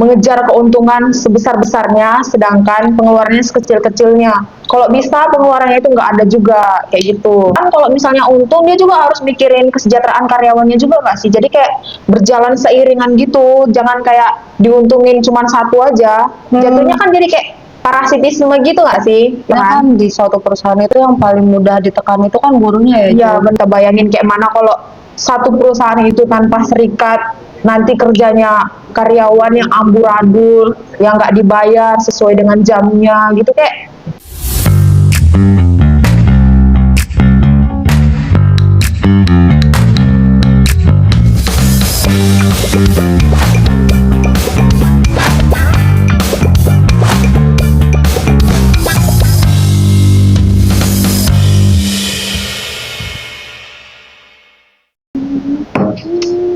mengejar keuntungan sebesar-besarnya, sedangkan pengeluarannya sekecil-kecilnya. Kalau bisa pengeluarannya itu nggak ada juga, kayak gitu. Kan kalau misalnya untung, dia juga harus mikirin kesejahteraan karyawannya juga nggak sih? Jadi kayak berjalan seiringan gitu, jangan kayak diuntungin cuma satu aja. Jatuhnya kan jadi kayak parasitisme gitu nggak sih? Ya kan di suatu perusahaan itu yang paling mudah ditekan itu kan buruhnya ya. Iya, bentar bayangin kayak mana kalau satu perusahaan itu tanpa serikat, nanti kerjanya karyawan yang amburadul, yang nggak dibayar sesuai dengan jamnya gitu kayak.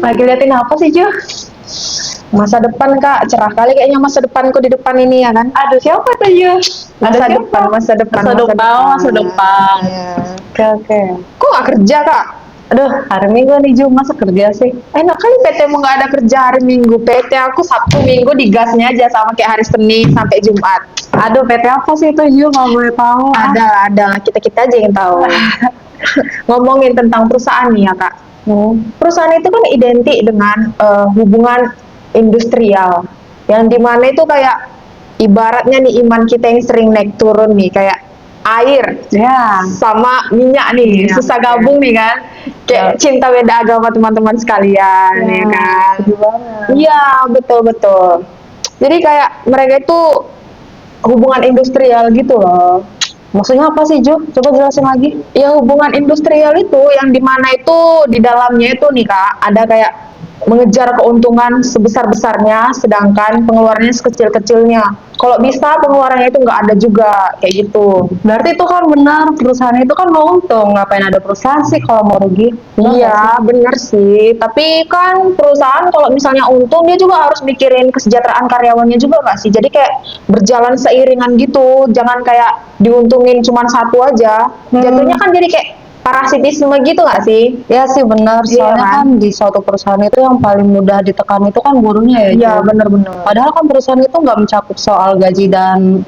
Lagi liatin apa sih, Ju? Masa depan, Kak. Cerah kali kayaknya masa depanku di depan ini ya kan. Aduh, siapa tuh, Ju? Masa depan, masa depan. Masa depan. Oke. Kok nggak kerja, Kak? Aduh, hari Minggu nih, Ju, masa kerja sih? Enak kali PT mu nggak ada kerja hari Minggu. PT aku Sabtu Minggu digasnya aja sama kayak hari Senin sampai Jumat. Aduh, PT apa sih itu, Ju? Nggak boleh tahu. Ada. Kita aja yang tahu. Ngomongin tentang perusahaan nih ya, Kak. Perusahaan itu kan identik dengan hubungan industrial, yang dimana itu kayak ibaratnya nih iman kita yang sering naik turun nih, kayak air Ya. sama minyak nih, Minyak, susah gabung nih kan, kayak cinta beda agama teman-teman sekalian ya kan. Iya, betul. Jadi kayak mereka itu hubungan industrial gitu loh. Maksudnya apa sih, Ju? Coba jelasin lagi. Ya hubungan industrial itu yang dimana itu di dalamnya itu nih Kak, ada kayak mengejar keuntungan sebesar-besarnya, sedangkan pengeluarannya sekecil-kecilnya. Kalau bisa pengeluarannya itu nggak ada juga, kayak gitu. Berarti itu kan benar, perusahaan itu kan mau untung. Ngapain ada perusahaan sih kalau mau rugi? Benar nggak Iya, sih? benar sih. Tapi kan perusahaan kalau misalnya untung, dia juga harus mikirin kesejahteraan karyawannya juga nggak sih? Jadi kayak berjalan seiringan gitu. Jangan kayak diuntungin cuma satu aja. Jatuhnya kan jadi kayak parasitisme gitu nggak sih? Ya sih benar, Iya soalnya kan? kan di suatu perusahaan itu yang paling mudah ditekan itu kan buruhnya ya. Iya, Ju. benar-benar. Padahal kan perusahaan itu nggak mencakup soal gaji dan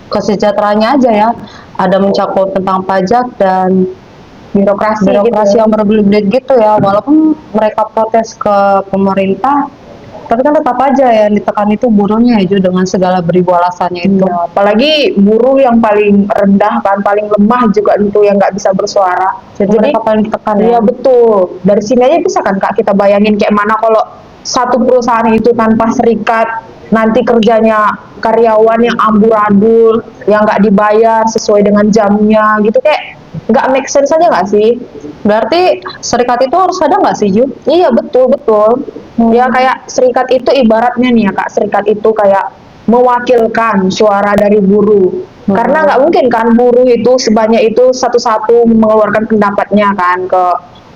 kesejahteraannya aja ya. Ada mencakup tentang pajak dan Birokrasi gitu. yang berbelit-belit gitu ya. Walaupun mereka protes ke pemerintah, tapi kan tetap aja yang ditekan itu buruhnya ya, Ju, dengan segala beribu alasannya itu. Iya, apalagi buruh yang paling rendah kan, paling lemah juga itu yang nggak bisa bersuara. Jadi mereka paling ditekan ya. Iya betul. Dari sini aja bisa kan Kak kita bayangin kayak mana kalau satu perusahaan itu tanpa serikat, nanti kerjanya karyawan yang amburadul, yang nggak dibayar sesuai dengan jamnya gitu, kayak nggak make sense aja nggak sih? Berarti serikat itu harus ada nggak sih, Ju? Iya betul. Ya kayak serikat itu ibaratnya nih ya Kak, serikat itu kayak mewakilkan suara dari buruh. Karena nggak mungkin kan buruh itu sebanyak itu satu-satu mengeluarkan pendapatnya kan ke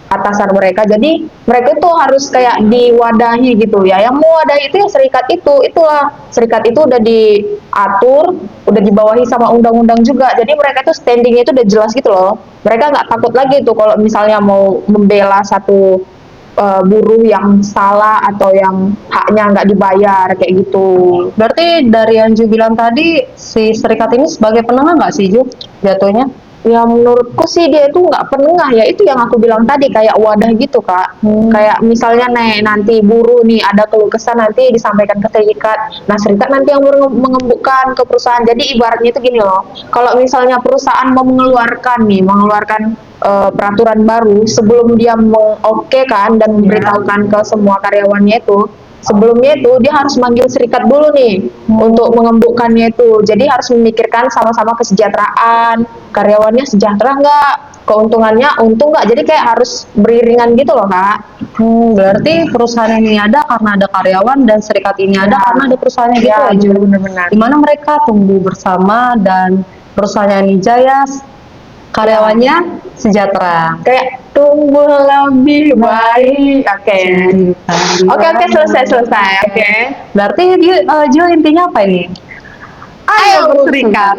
atasan mereka. Jadi mereka itu harus kayak diwadahi gitu ya. Yang mewadahi itu ya serikat itu. Itulah serikat itu udah diatur, udah dibawahi sama undang-undang juga. Jadi mereka itu standingnya itu udah jelas gitu loh. Mereka nggak takut lagi tuh kalau misalnya mau membela satu buruh yang salah atau yang haknya nggak dibayar kayak gitu. Berarti dari yang Ju bilang tadi, si serikat ini sebagai penengah nggak sih, Ju? Jatuhnya? Ya menurutku sih dia itu nggak penengah ya, itu yang aku bilang tadi kayak wadah gitu Kak. Kayak misalnya nanti buruh nih ada keluh kesah nanti disampaikan ke serikat. Nah serikat nanti yang mengembukkan ke perusahaan. Jadi ibaratnya itu gini loh. Kalau misalnya perusahaan mau mengeluarkan peraturan baru sebelum dia mengokekan dan memberitahukan ke semua karyawannya itu. Sebelumnya itu dia harus manggil serikat dulu nih untuk mengembukkannya itu. Jadi harus memikirkan sama-sama kesejahteraan karyawannya, sejahtera nggak, keuntungannya untung nggak. Jadi kayak harus beriringan gitu loh Kak. Berarti perusahaan ini ada karena ada karyawan dan serikat ini ada karena ada perusahaannya gitu ya, Ju. Benar-benar. Dimana mereka tumbuh bersama dan perusahaannya ini jaya, karyawannya sejahtera. Kayak tumbuh lebih baik. Oke, selesai. Oke. Berarti Ju intinya apa ini? Ayo berserikat.